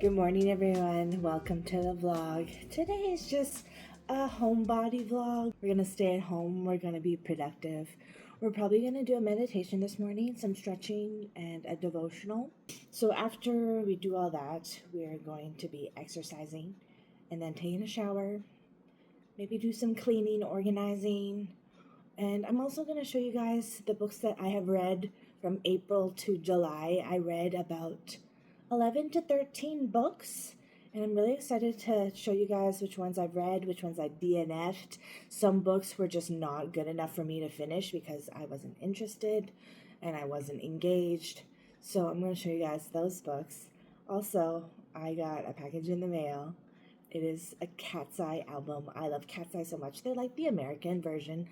Good morning, everyone. Welcome to the vlog. Today is just a homebody vlog. We're gonna stay at home. We're gonna be productive. We're probably gonna do a meditation this morning, some stretching, and a devotional. So after we do all that, we're going to be exercising and then taking a shower, maybe do some cleaning, organizing. And I'm also gonna show you guys the books that I have read from April to July. I read about 11 to 13 books, and I'm really excited to show you guys which ones I've read, which ones I DNF'd. Some books were just not good enough for me to finish because I wasn't interested and I wasn't engaged. So I'm going to show you guys those books. Also, I got a package in the mail. It is a katseye album. I love katseye so much. They're like the American version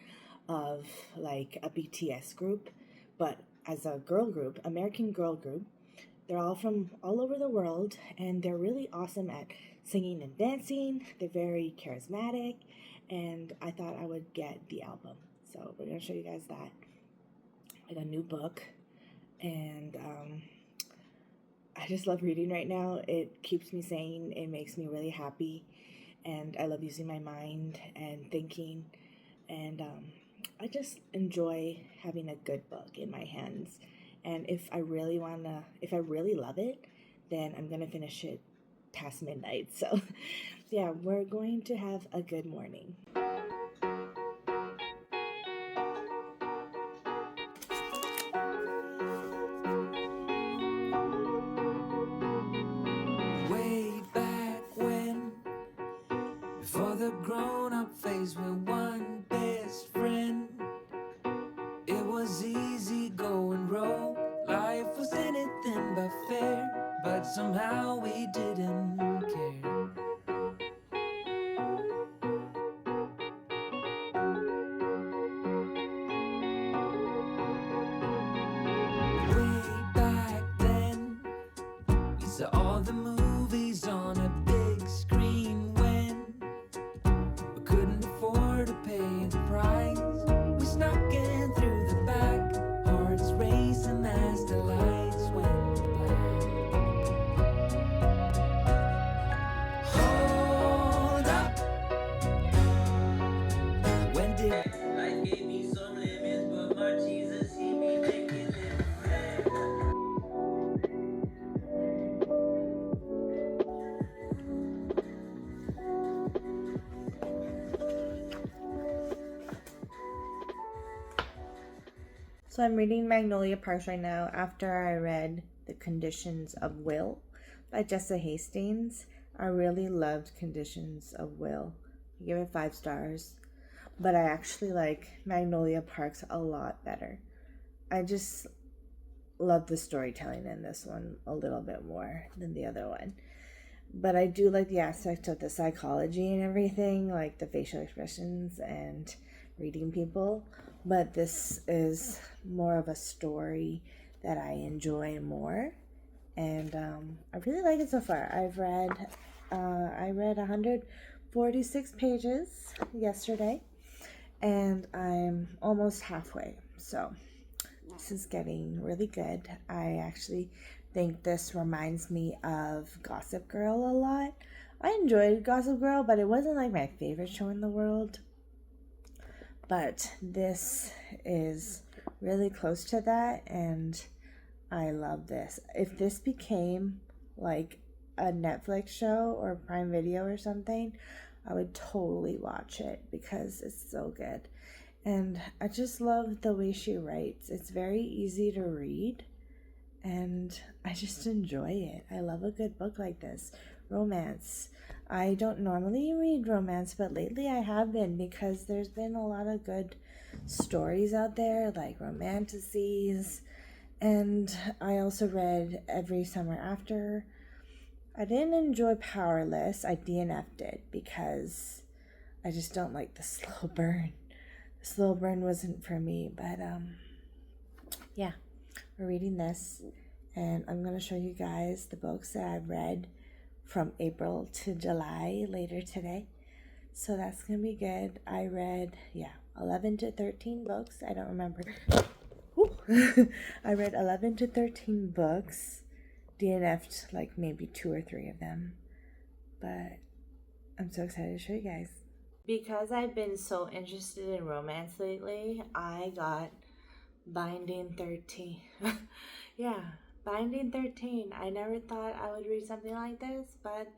of like a BTS group, but as a girl group, American girl group. They're all from all over the world, and they're really awesome at singing and dancing. They're very charismatic, and I thought I would get the album. So we're going to show you guys that. I got a new book, and I just love reading right now. It keeps me sane. It makes me really happy, and I love using my mind and thinking, and I just enjoy having a good book in my hands. And if I really love it, then I'm going to finish it past midnight. So yeah, we're going to have a good morning. Way back when, before the grown-up phase, we're one best friend. It was easy going roll. Life was anything but fair, but somehow we didn't care. Way back then, we saw all the movies on a big screen when we couldn't afford to pay the price. We snuck in through the back, hearts racing as the lights went black. Hold up, when did life gave me some limits, but my Jesus, he be making it right. So I'm reading Magnolia Parks right now after I read The Conditions of Will by Jessa Hastings. I really loved Conditions of Will. I give it 5 stars. But I actually like Magnolia Parks a lot better. I just love the storytelling in this one a little bit more than the other one. But I do like the aspect of the psychology and everything, like the facial expressions and reading people. But this is more of a story that I enjoy more. And I really like it so far. I read 146 pages yesterday, and I'm almost halfway. So this is getting really good. I actually think this reminds me of Gossip Girl a lot. I enjoyed Gossip Girl, but it wasn't like my favorite show in the world. But this is really close to that, and I love this. If this became like a Netflix show or Prime Video or something, I would totally watch it because it's so good. And I just love the way she writes. It's very easy to read, and I just enjoy it. I love a good book like this. Romance. I don't normally read romance, but lately I have been because there's been a lot of good stories out there, like romanticies. And I also read Every Summer After. I didn't enjoy Powerless. I DNF'd it because I just don't like the slow burn. The slow burn wasn't for me, but yeah, we're reading this, and I'm going to show you guys the books that I've read from April to July later today. So that's going to be good. I read, 11 to 13 books. I don't remember. I read 11 to 13 books, DNF'd like maybe 2 or 3 of them, but I'm so excited to show you guys. Because I've been so interested in romance lately, I got Binding 13. Yeah, Binding 13. I never thought I would read something like this, but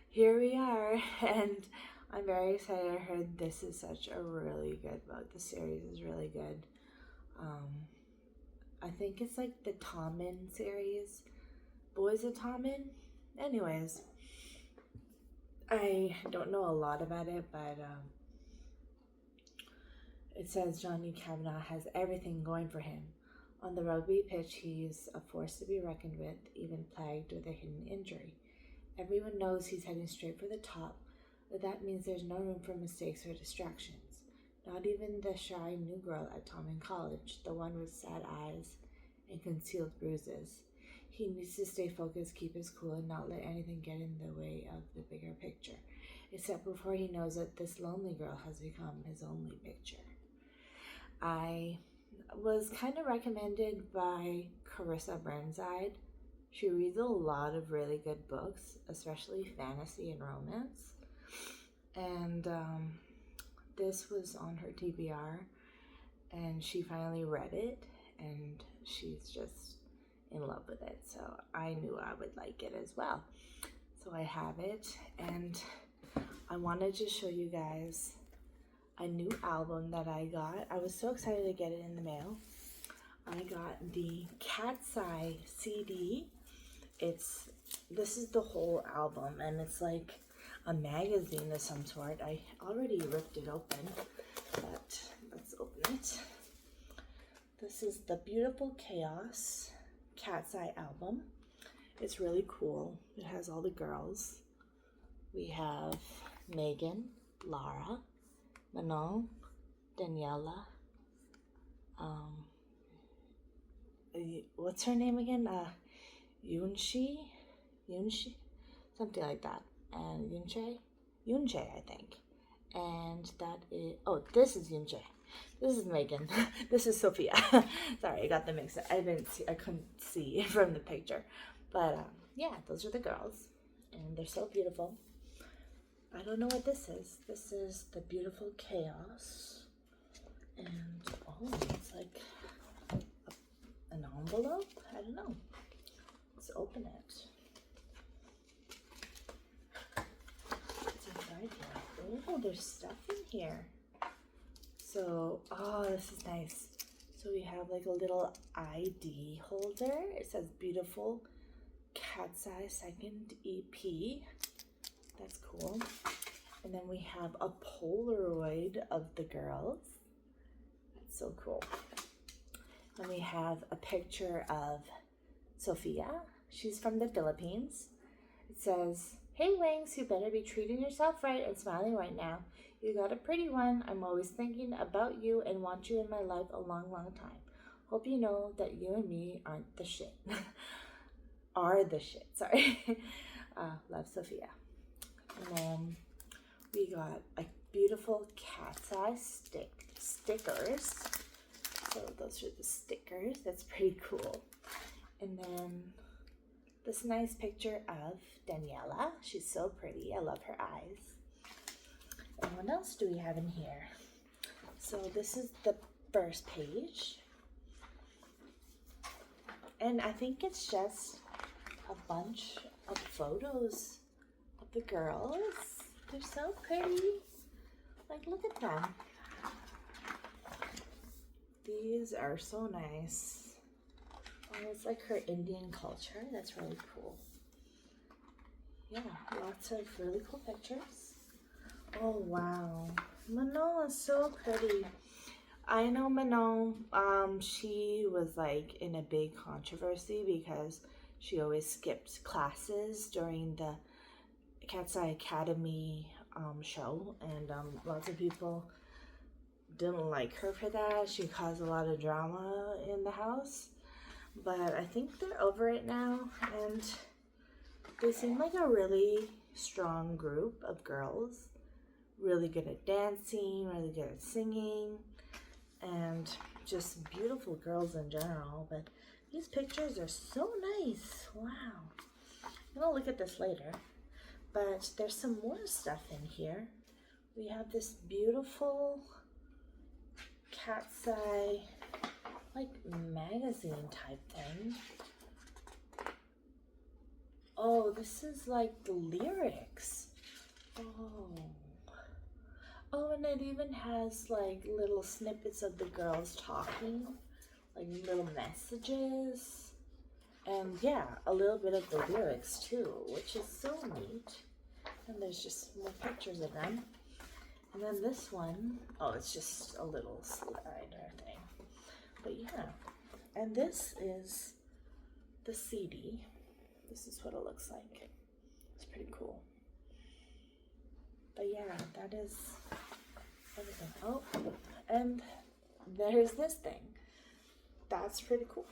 here we are, and I'm very excited. I heard this is such a really good book. The series is really good. I think it's like the Tommen series. Boys of Tommen? Anyways, I don't know a lot about it, but it says Johnny Kavanagh has everything going for him. On the rugby pitch, he's a force to be reckoned with, even plagued with a hidden injury. Everyone knows he's heading straight for the top, but that means there's no room for mistakes or distractions. Not even the shy new girl at Tommen College, the one with sad eyes and concealed bruises. He needs to stay focused, keep his cool, and not let anything get in the way of the bigger picture, except before he knows that this lonely girl has become his only picture. I was kind of recommended by Carissa Burnside. She reads a lot of really good books, especially fantasy and romance. And this was on her TBR, and she finally read it, and she's just in love with it. So I knew I would like it as well. So I have it, and I wanted to show you guys a new album that I got. I was so excited to get it in the mail. I got the Katseye CD. This is the whole album, and it's like a magazine of some sort. I already ripped it open, but let's open it. This is the Beautiful Chaos Katseye album. It's really cool. It has all the girls. We have Megan, Lara, Manon, Daniela, what's her name again? Yunshi, something like that. And Yunche, I think. And that is, oh, this is Yunche. This is Megan. This is Sophia. Sorry, I got them mixed up. I couldn't see from the picture. But yeah, those are the girls, and they're so beautiful. I don't know what this is. This is the Beautiful Chaos. And, oh, it's like an envelope? I don't know. Let's open it. What's inside here? Oh, there's stuff in here. So, oh, this is nice. So we have like a little ID holder. It says Beautiful Katseye Second EP. That's cool. And then we have a Polaroid of the girls. That's so cool. And we have a picture of Sophia. She's from the Philippines. It says, "Hey Wings, you better be treating yourself right and smiling right now. You got a pretty one. I'm always thinking about you and want you in my life a long, long time. Hope you know that you and me aren't the shit." Are the shit, sorry. Love, Sophia. And then we got a beautiful cat's eye stickers. So those are the stickers. That's pretty cool. And then this nice picture of Daniela. She's so pretty. I love her eyes. And what else do we have in here? So this is the first page. And I think it's just a bunch of photos of the girls. They're so pretty. Like, look at them. These are so nice. Oh, it's like her Indian culture. That's really cool. Yeah, lots of really cool pictures. Oh, wow. Manon is so pretty. I know Manon, she was like in a big controversy because she always skipped classes during the Katseye Academy show, and lots of people didn't like her for that. She caused a lot of drama in the house, but I think they're over it now, and they seem like a really strong group of girls, really good at dancing, really good at singing, and just beautiful girls in general. But These pictures are so nice. Wow. I'm gonna look at this later. But there's some more stuff in here. We have this beautiful katseye, like magazine type thing. Oh, this is like the lyrics. Oh, and it even has like little snippets of the girls talking, like little messages. And yeah, a little bit of the lyrics too, which is so neat. And there's just more pictures of them. And then this one, oh, it's just a little slider thing. But yeah, and this is the CD. This is what it looks like. It's pretty cool. But yeah, that is everything. Oh, and there's this thing. That's pretty cool.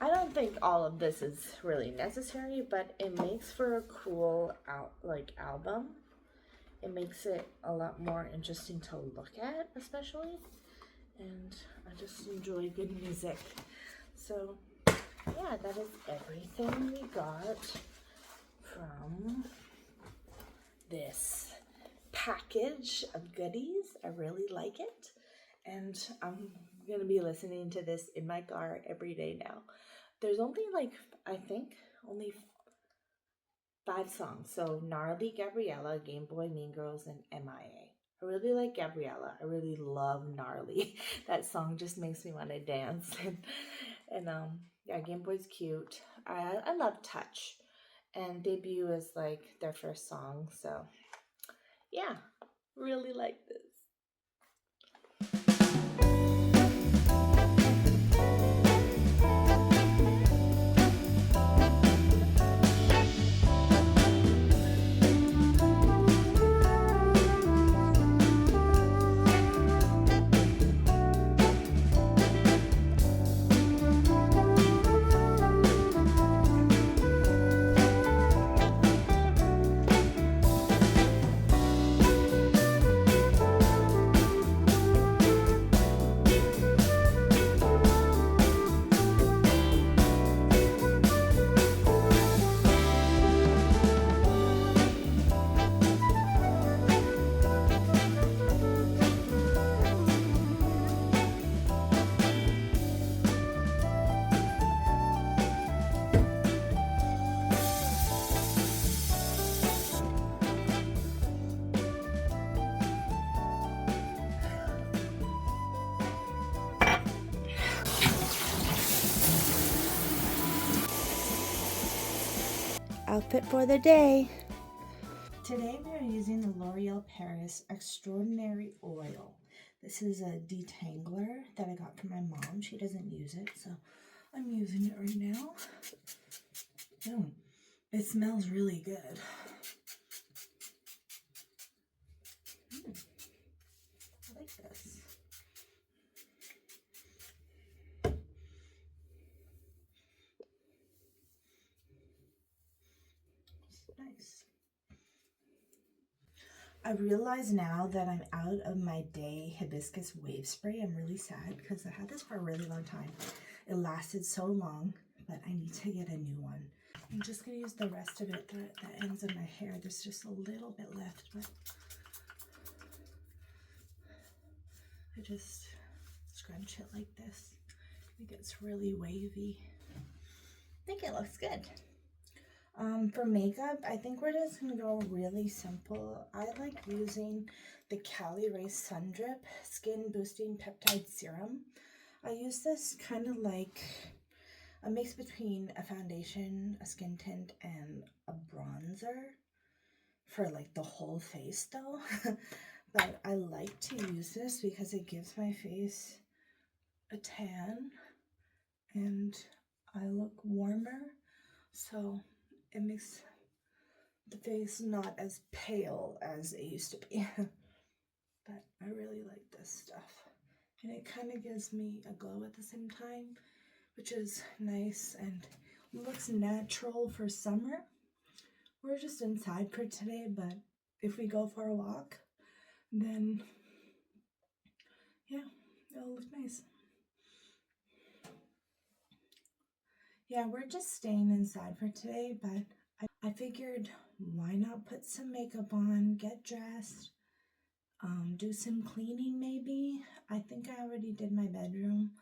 I don't think all of this is really necessary, but it makes for a cool album. It makes it a lot more interesting to look at, especially. And I just enjoy good music. So yeah, that is everything we got from this package of goodies. I really like it. And I'm going to be listening to this in my car every day now. There's only I think only 5 songs. So Gnarly, Gabriella, Game Boy, Mean Girls, and MIA. I really like Gabriella. I really love Gnarly. That song just makes me want to dance. And yeah, Game Boy's cute. I love Touch. And Debut is like their first song. So yeah, really like this. Outfit for the day. Today we are using the L'Oreal Paris Extraordinary Oil. This is a detangler that I got from my mom. She doesn't use it, so I'm using it right now. Oh, it smells really good. I like this. Nice. I realize now that I'm out of my day hibiscus wave spray. I'm really sad because I had this for a really long time. It lasted so long, but I need to get a new one. I'm just going to use the rest of it that ends in my hair. There's just a little bit left, but I just scrunch it like this. It gets really wavy. I think it looks good. For makeup, I think we're just gonna go really simple. I like using the Cali Ray Sun Drip Skin Boosting Peptide Serum. I use this kind of like a mix between a foundation, a skin tint, and a bronzer for like the whole face though. But I like to use this because it gives my face a tan and I look warmer. So it makes the face not as pale as it used to be. But I really like this stuff. And it kind of gives me a glow at the same time, which is nice and looks natural for summer. We're just inside for today, but if we go for a walk, then yeah, it'll look nice. Yeah, we're just staying inside for today, but I figured why not put some makeup on, get dressed, do some cleaning maybe. I think I already did my bedroom,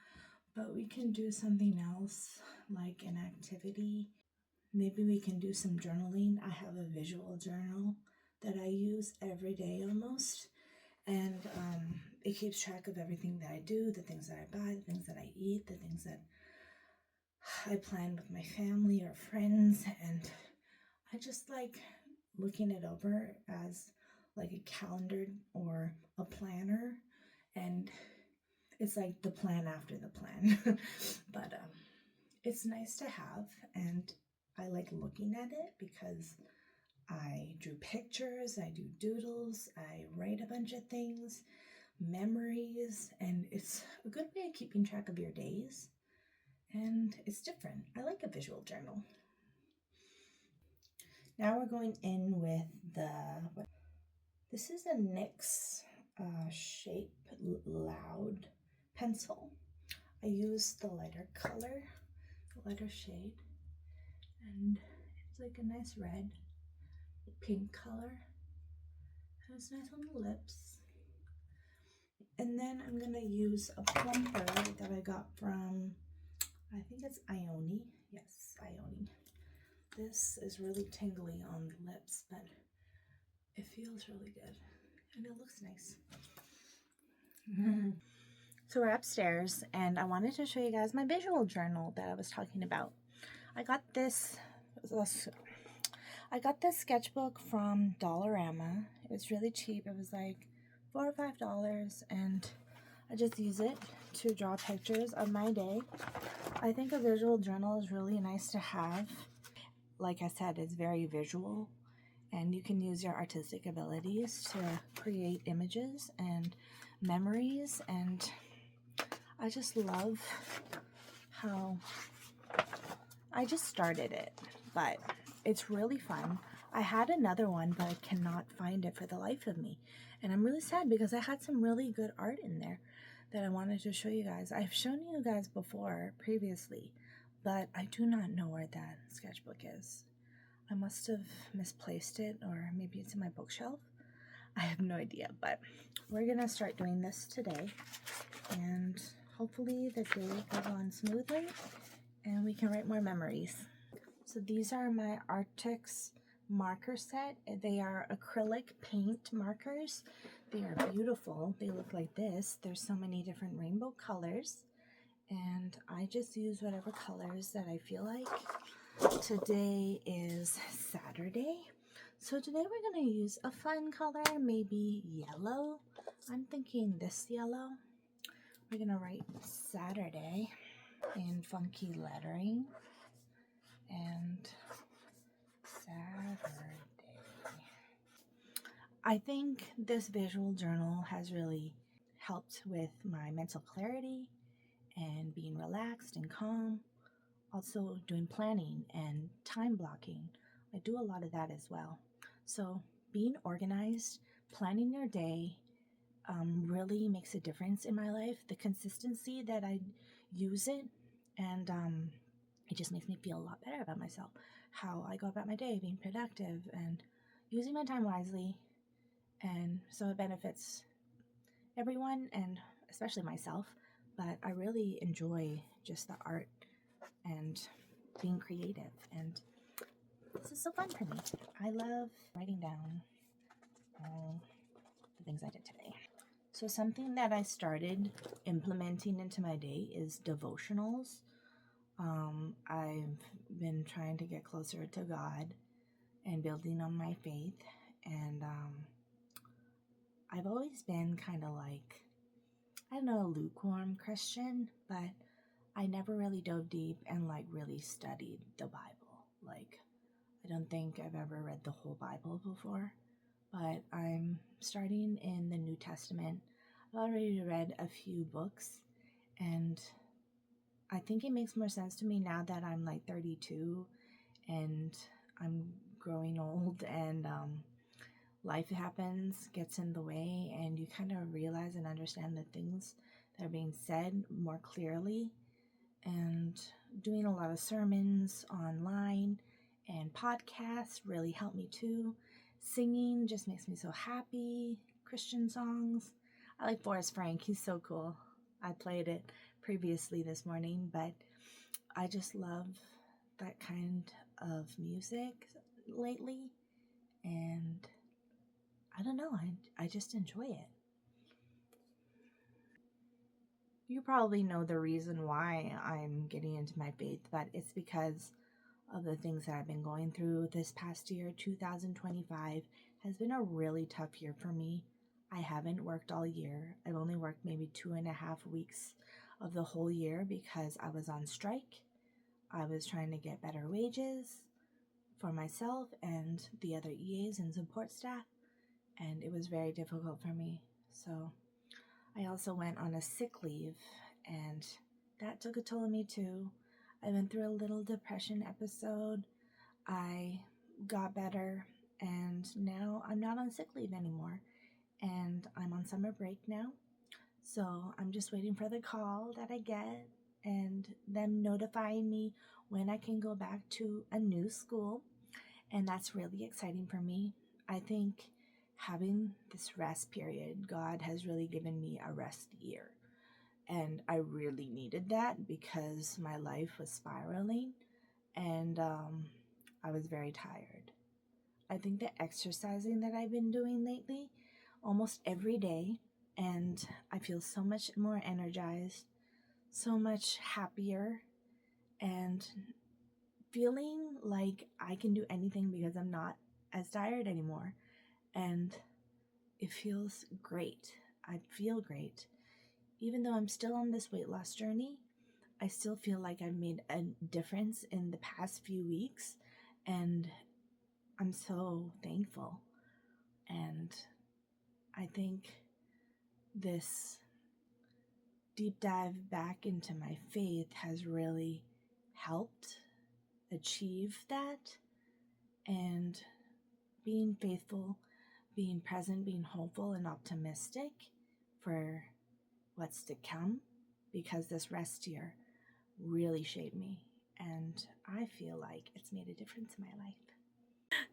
but we can do something else like an activity. Maybe we can do some journaling. I have a visual journal that I use every day almost, and it keeps track of everything that I do, the things that I buy, the things that I eat, the things that I plan with my family or friends, and I just like looking it over as like a calendar or a planner, and it's like the plan after the plan. But it's nice to have, and I like looking at it because I drew pictures, I do doodles, I write a bunch of things, memories, and it's a good way of keeping track of your days. And it's different. I like a visual journal. Now we're going in with this is a NYX Shape Loud pencil. I use the lighter color, the lighter shade, and it's like a nice red, pink color. And it's nice on the lips. And then I'm gonna use a plumper that I got from, I think it's Ione. Yes, Ione. This is really tingly on the lips, but it feels really good and it looks nice. So we're upstairs and I wanted to show you guys my visual journal that I was talking about. I got this sketchbook from Dollarama. It was really cheap. It was like $4 or $5, and I just use it to draw pictures of my day. I think a visual journal is really nice to have. Like I said, it's very visual, and you can use your artistic abilities to create images and memories, and I just love how I just started it, but it's really fun. I had another one, but I cannot find it for the life of me. And I'm really sad because I had some really good art in there that I wanted to show you guys. I've shown you guys before previously, but I do not know where that sketchbook is. I must have misplaced it, or maybe it's in my bookshelf. I have no idea, but we're gonna start doing this today, and hopefully the day goes on smoothly and we can write more memories. So these are my Arctics marker set. They are acrylic paint markers. They are beautiful. They look like this. There's so many different rainbow colors, and I just use whatever colors that I feel like. Today is Saturday, so today we're going to use a fun color, maybe yellow. I'm thinking this yellow. We're going to write Saturday in funky lettering, and Saturday. I think this visual journal has really helped with my mental clarity and being relaxed and calm. Also doing planning and time blocking. I do a lot of that as well. So being organized, planning your day really makes a difference in my life. The consistency that I use it, and it just makes me feel a lot better about myself. How I go about my day, being productive and using my time wisely. And so it benefits everyone and especially myself. But I really enjoy just the art and being creative, and this is so fun for me. I love writing down all the things I did today. So something that I started implementing into my day is devotionals. I've been trying to get closer to God and building on my faith, and I've always been kind of like, I don't know, a lukewarm Christian, but I never really dove deep and like really studied the Bible. Like, I don't think I've ever read the whole Bible before, but I'm starting in the New Testament. I've already read a few books, and I think it makes more sense to me now that I'm like 32 and I'm growing old, and life happens, gets in the way, and you kind of realize and understand the things that are being said more clearly. And doing a lot of sermons online and podcasts really helped me too. Singing just makes me so happy. Christian songs. I like Forrest Frank. He's so cool. I played it previously this morning, but I just love that kind of music lately. And I don't know, I just enjoy it. You probably know the reason why I'm getting into my faith, but it's because of the things that I've been going through this past year. 2025 has been a really tough year for me. I haven't worked all year. I've only worked maybe 2.5 weeks of the whole year because I was on strike. I was trying to get better wages for myself and the other EAs and support staff, and it was very difficult for me. So I also went on a sick leave, and that took a toll on me too. I went through a little depression episode. I got better, and now I'm not on sick leave anymore, and I'm on summer break now. So I'm just waiting for the call that I get and them notifying me when I can go back to a new school. And that's really exciting for me. I think having this rest period, God has really given me a rest year. And I really needed that because my life was spiraling and I was very tired. I think the exercising that I've been doing lately, almost every day, and I feel so much more energized, so much happier, and feeling like I can do anything because I'm not as tired anymore. And it feels great. I feel great. Even though I'm still on this weight loss journey, I still feel like I've made a difference in the past few weeks. And I'm so thankful. And I think this deep dive back into my faith has really helped achieve that. And being faithful, being present, being hopeful and optimistic for what's to come, because this rest year really shaped me and I feel like it's made a difference in my life.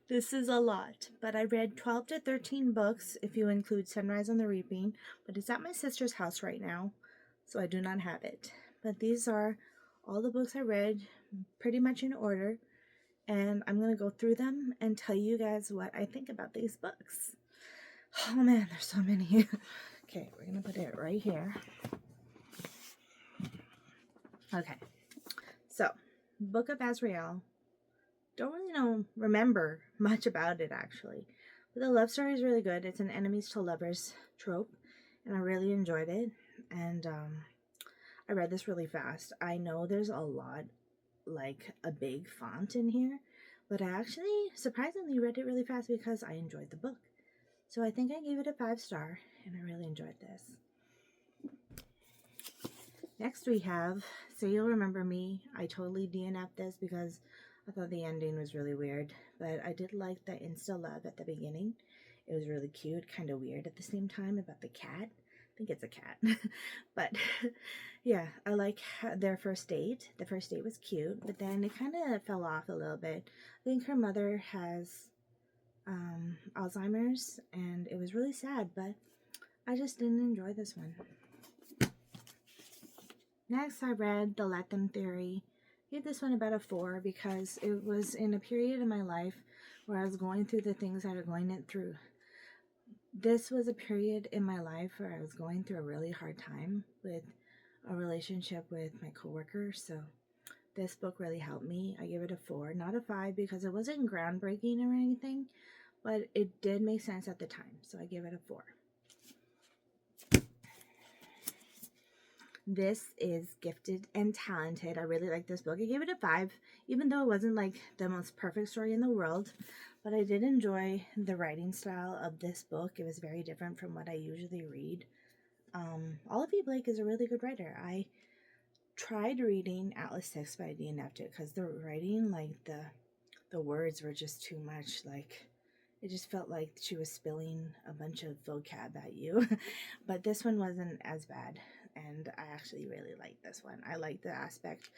This is a lot, but I read 12 to 13 books if you include Sunrise on the Reaping, but it's at my sister's house right now, so I do not have it. But these are all the books I read, pretty much in order, and I'm going to go through them and tell you guys what I think about these books. Oh man, there's so many. Okay, we're going to put it right here. Okay, so Book of Azrael. Don't really remember much about it actually, but the love story is really good. It's an enemies to lovers trope, and I really enjoyed it. And I read this really fast. I know there's a lot, like a big font in here, but I actually surprisingly read it really fast because I enjoyed the book. So I think I gave it a 5-star, and I really enjoyed this. Next we have Say You'll Remember Me. I totally DNF'd this because I thought the ending was really weird, but I did like the insta love at the beginning. It was really cute, kind of weird at the same time about the cat. I think it's a cat. But yeah, I like their first date. The first date was cute, but then it kind of fell off a little bit. I think her mother has Alzheimer's, and it was really sad, but I just didn't enjoy this one. Next, I read The Let Them Theory. I gave this one about a 4 because it was in a period in my life where I was going through the things I was going through. This was a period in my life where I was going through a really hard time with a relationship with my coworker, so this book really helped me. I gave it a 4, not a 5 because it wasn't groundbreaking or anything, but it did make sense at the time, so I gave it a 4. This is Gifted and Talented. I really like this book. I gave it a 5, even though it wasn't like the most perfect story in the world, but I did enjoy the writing style of this book. It was very different from what I usually read. Olivia Blake is a really good writer. I tried reading Atlas 6, but I DNF'd it because the writing, like the words were just too much. Like it just felt like she was spilling a bunch of vocab at you. But this one wasn't as bad, and I actually really liked this one. I like the aspect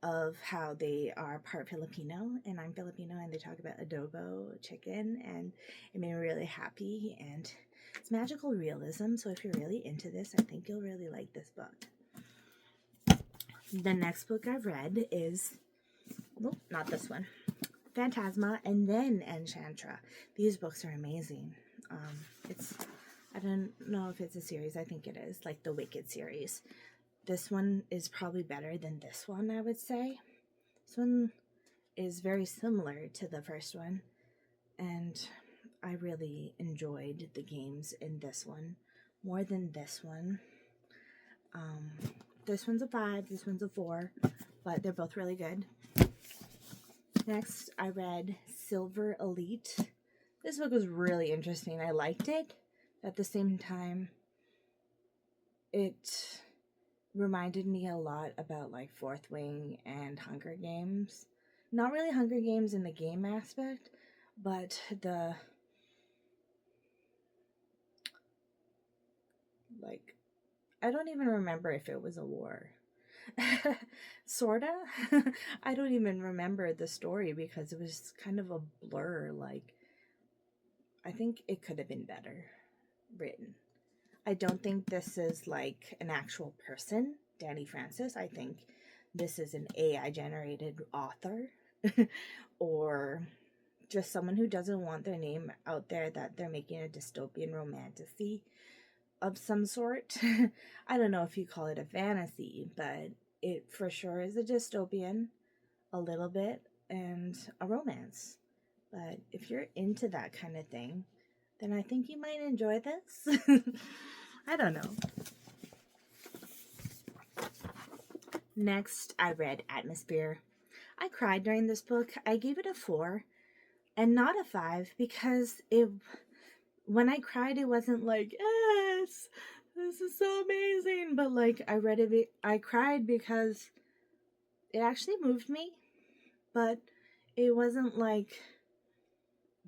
of how they are part Filipino, and I'm Filipino, and they talk about adobo chicken, and it made me really happy. And it's magical realism, so if you're really into this, I think you'll really like this book. The next book I've read is, nope, not this one, Phantasma, and then Enchantra. These books are amazing. It's, I don't know if it's a series. I think it is, like the Wicked series. This one is probably better than this one, I would say. This one is very similar to the first one, and I really enjoyed the games in this one more than this one. This one's a 5, this one's a 4, but they're both really good. Next, I read Silver Elite. This book was really interesting. I liked it. At the same time, it reminded me a lot about like Fourth Wing and Hunger Games. Not really Hunger Games in the game aspect, but the like, I don't even remember if it was a war. Sorta. I don't even remember the story because it was kind of a blur. Like, I think it could have been better written. I don't think this is like an actual person, Danny Francis. I think this is an AI generated author or just someone who doesn't want their name out there that they're making a dystopian romantasy of some sort. I don't know if you call it a fantasy, but it for sure is a dystopian, a little bit, and a romance. But if you're into that kind of thing, then I think you might enjoy this. I don't know. Next, I read Atmosphere. I cried during this book. I gave it a 4 and not a 5 because when I cried, it wasn't like, yes, this is so amazing. But like, I cried because it actually moved me, but it wasn't like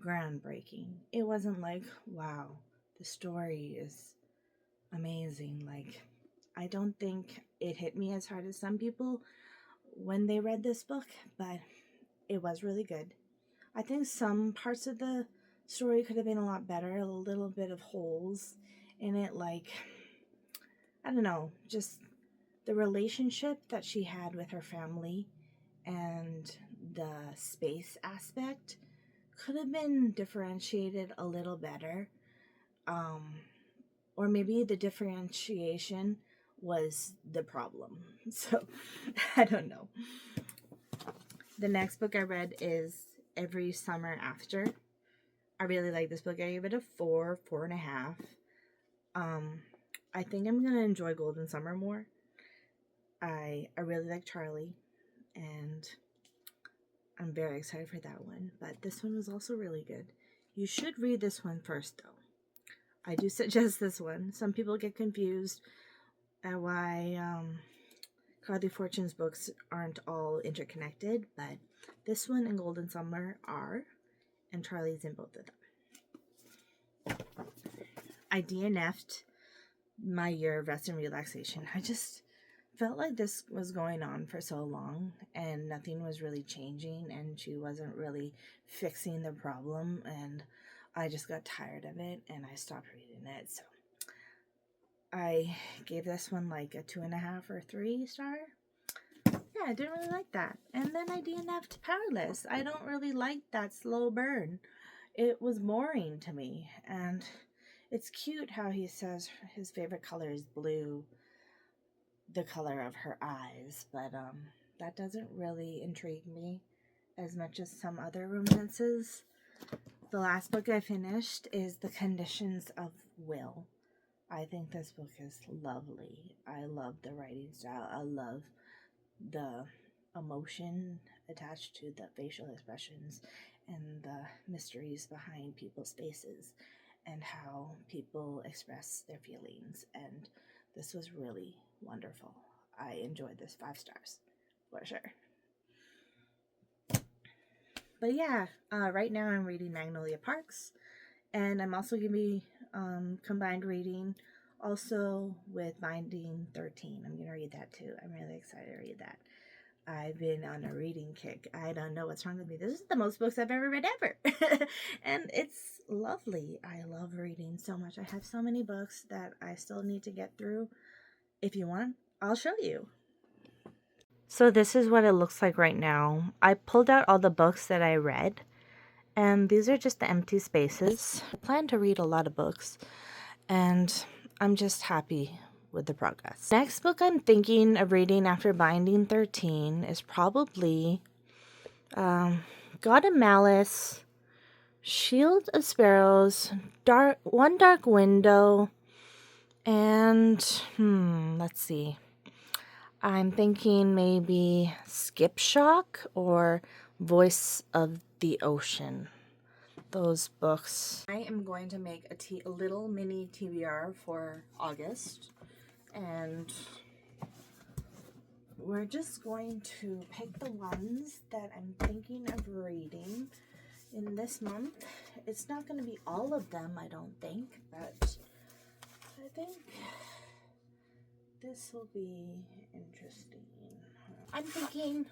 groundbreaking. It wasn't like, wow, the story is amazing. Like, I don't think it hit me as hard as some people when they read this book, but it was really good. I think some parts of the story could have been a lot better, a little bit of holes in it, like, I don't know, just the relationship that she had with her family and the space aspect could have been differentiated a little better. Or maybe the differentiation was the problem. So, I don't know. The next book I read is Every Summer After. I really like this book. I gave it a 4, 4.5. I think I'm going to enjoy Golden Summer more. I really like Charlie, and I'm very excited for that one. But this one was also really good. You should read this one first, though. I do suggest this one. Some people get confused at why Carly Fortune's books aren't all interconnected, but this one and Golden Summer are, and Charlie's in both of them. I DNF'd my year of rest and relaxation. I just felt like this was going on for so long and nothing was really changing and she wasn't really fixing the problem, and I just got tired of it and I stopped reading it. So I gave this one like a 2.5 or 3 star. Yeah, I didn't really like that. And then I DNF'd Powerless. I don't really like that slow burn. It was boring to me, and it's cute how he says his favorite color is blue, the color of her eyes, but that doesn't really intrigue me as much as some other romances. The last book I finished is The Conditions of Will. I think this book is lovely. I love the writing style. I love the emotion attached to the facial expressions and the mysteries behind people's faces and how people express their feelings. And this was really wonderful. I enjoyed this 5 stars for sure. But yeah, right now I'm reading Magnolia Parks, and I'm also going to be combined reading also with Binding 13. I'm going to read that too. I'm really excited to read that. I've been on a reading kick. I don't know what's wrong with me. This is the most books I've ever read ever. And it's lovely. I love reading so much. I have so many books that I still need to get through. If you want, I'll show you. So this is what it looks like right now. I pulled out all the books that I read, and these are just the empty spaces. I plan to read a lot of books, and I'm just happy with the progress. Next book I'm thinking of reading after Binding 13 is probably God of Malice, Shield of Sparrows, One Dark Window, and let's see. I'm thinking maybe Skip Shock or Voice of the Ocean. Those books. I am going to make a little mini TBR for August, and we're just going to pick the ones that I'm thinking of reading in this month. It's not going to be all of them, I don't think, but I think this will be interesting. I'm thinking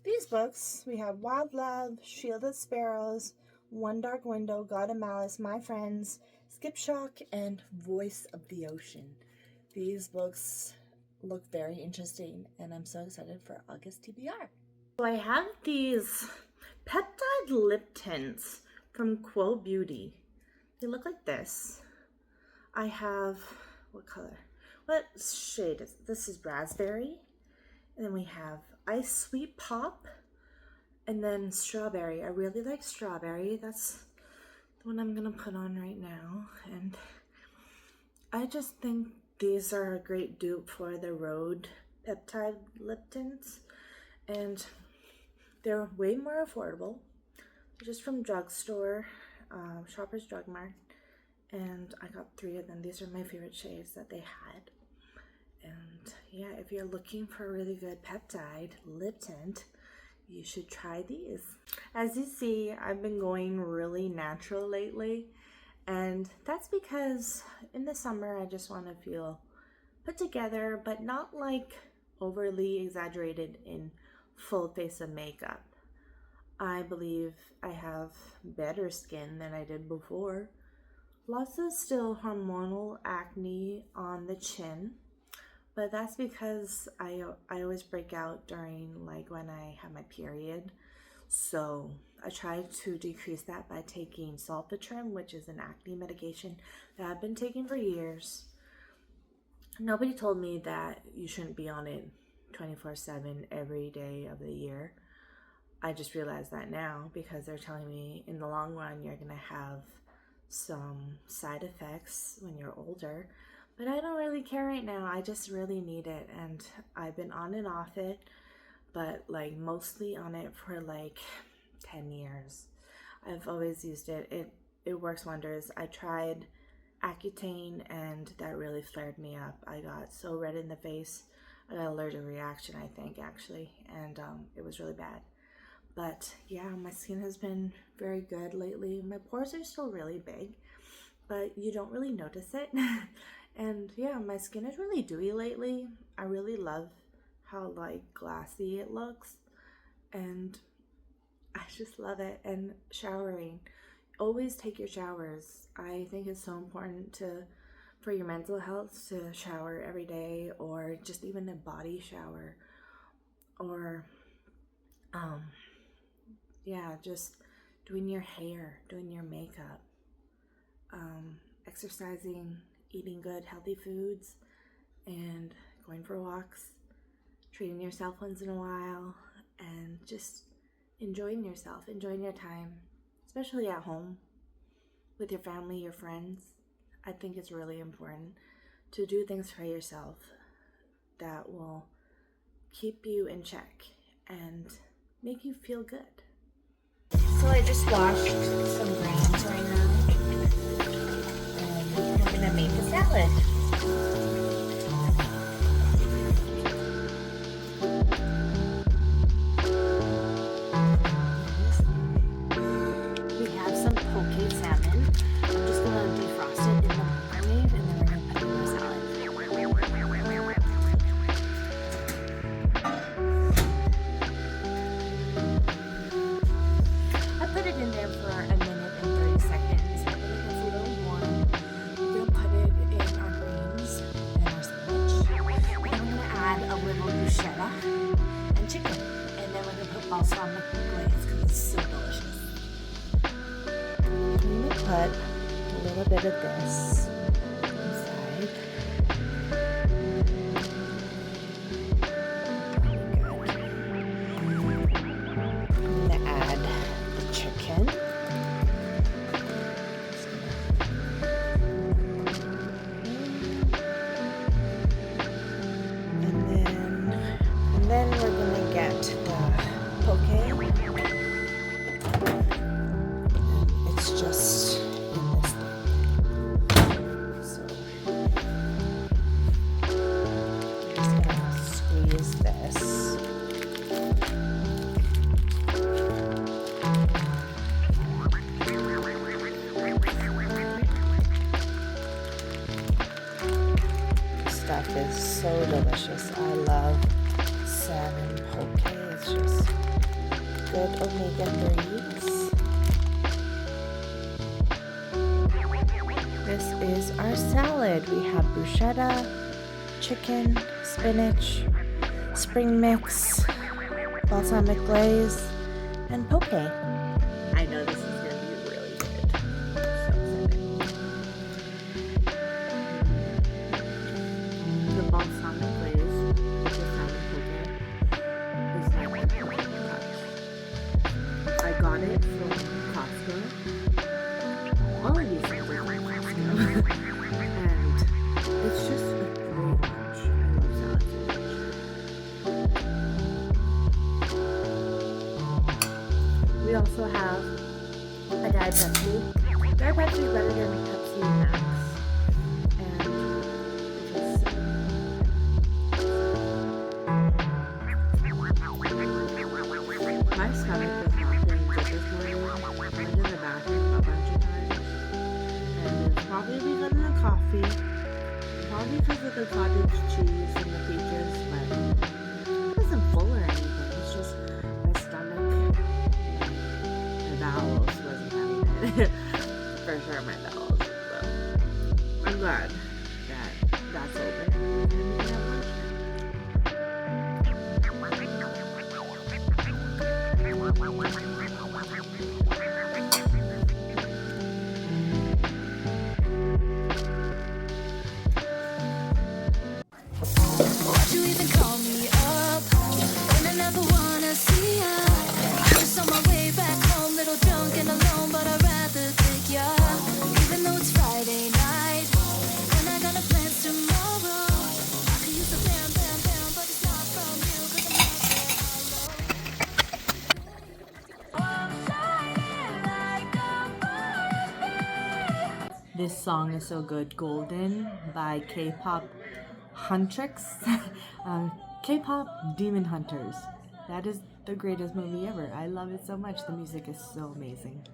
these books, we have Wild Love, Shielded Sparrows, One Dark Window, God of Malice, My Friends, Skip Shock, and Voice of the Ocean. These books look very interesting, and I'm so excited for August TBR. So I have these peptide lip tints from Quo Beauty. They look like this. I have, what color? What shade is this? Is raspberry. And then we have Ice Sweet Pop. And then strawberry. I really like strawberry. That's the one I'm going to put on right now. And I just think these are a great dupe for the Rhode peptide lip tints. And they're way more affordable. They're just from drugstore, Shoppers Drug Mart. And I got 3 of them. These are my favorite shades that they had. And yeah, if you're looking for a really good peptide lip tint, you should try these. As you see, I've been going really natural lately, and that's because in the summer I just want to feel put together, but not like overly exaggerated in full face of makeup. I believe I have better skin than I did before. Lots of still hormonal acne on the chin, but that's because I always break out during like when I have my period. So I try to decrease that by taking Sulfatrim, which is an acne medication that I've been taking for years. Nobody told me that you shouldn't be on it 24/7 every day of the year. I just realized that now because they're telling me in the long run you're gonna have some side effects when you're older. But I don't really care right now. I just really need it, and I've been on and off it, but like mostly on it for like 10 years. I've always used it. It works wonders. I tried Accutane, and that really flared me up. I got so red in the face. I got an allergic reaction, I think, actually, and it was really bad. But yeah, my skin has been very good lately. My pores are still really big, but you don't really notice it. And yeah, my skin is really dewy lately. I really love how like glassy it looks, and I just love it. And showering, always take your showers. I think it's so important for your mental health to shower every day, or just even a body shower, or yeah, just doing your hair, doing your makeup, exercising, eating good, healthy foods, and going for walks, treating yourself once in a while, and just enjoying yourself, enjoying your time, especially at home with your family, your friends. I think it's really important to do things for yourself that will keep you in check and make you feel good. So I just washed some greens right now, and we're gonna make a salad. We have some poke salmon. I'm just gonna defrost it in the microwave, and then we're gonna put it in the salad. put a little bit of this inside. I'm gonna add the chicken. And then we're gonna get the poke. It's just in this thing. So I'm just gonna squeeze this. This stuff is so delicious. I love salmon poke. It's just good omega-3s. This is our salad. We have bruschetta, chicken, spinach, spring mix, balsamic glaze, and poke. I know this is going to be really good. So excited. The balsamic glaze with the salmon poke is like the perfect touch. I got it from Costco. All of these things are from Costco. And it's just a great lunch. I love salad sandwich. We also have a Diet Pepsi. Diet Pepsi is better than Pepsi Max. And it's my stomach was not feeling good this morning. I went in the bathroom a bunch of times. And it's probably because of the coffee. Probably because of the cottage cheese and the peaches. But it wasn't full or anything. It's just my stomach and my bowels wasn't having it. For sure my bowels. So I'm glad that that's open. And we can have lunch Why'd you even call me up when I never wanna see ya? I was on my way back home, little drunk and alone, but I'd rather take ya. Even though it's Friday night and I got no plans tomorrow, I could use a bam, bam, bam, but it's not from you 'cause I'm not shining like a fire. This song is so good. Golden by K-pop Huntrix. K-pop Demon Hunters. That is the greatest movie ever. I love it so much. The music is so amazing.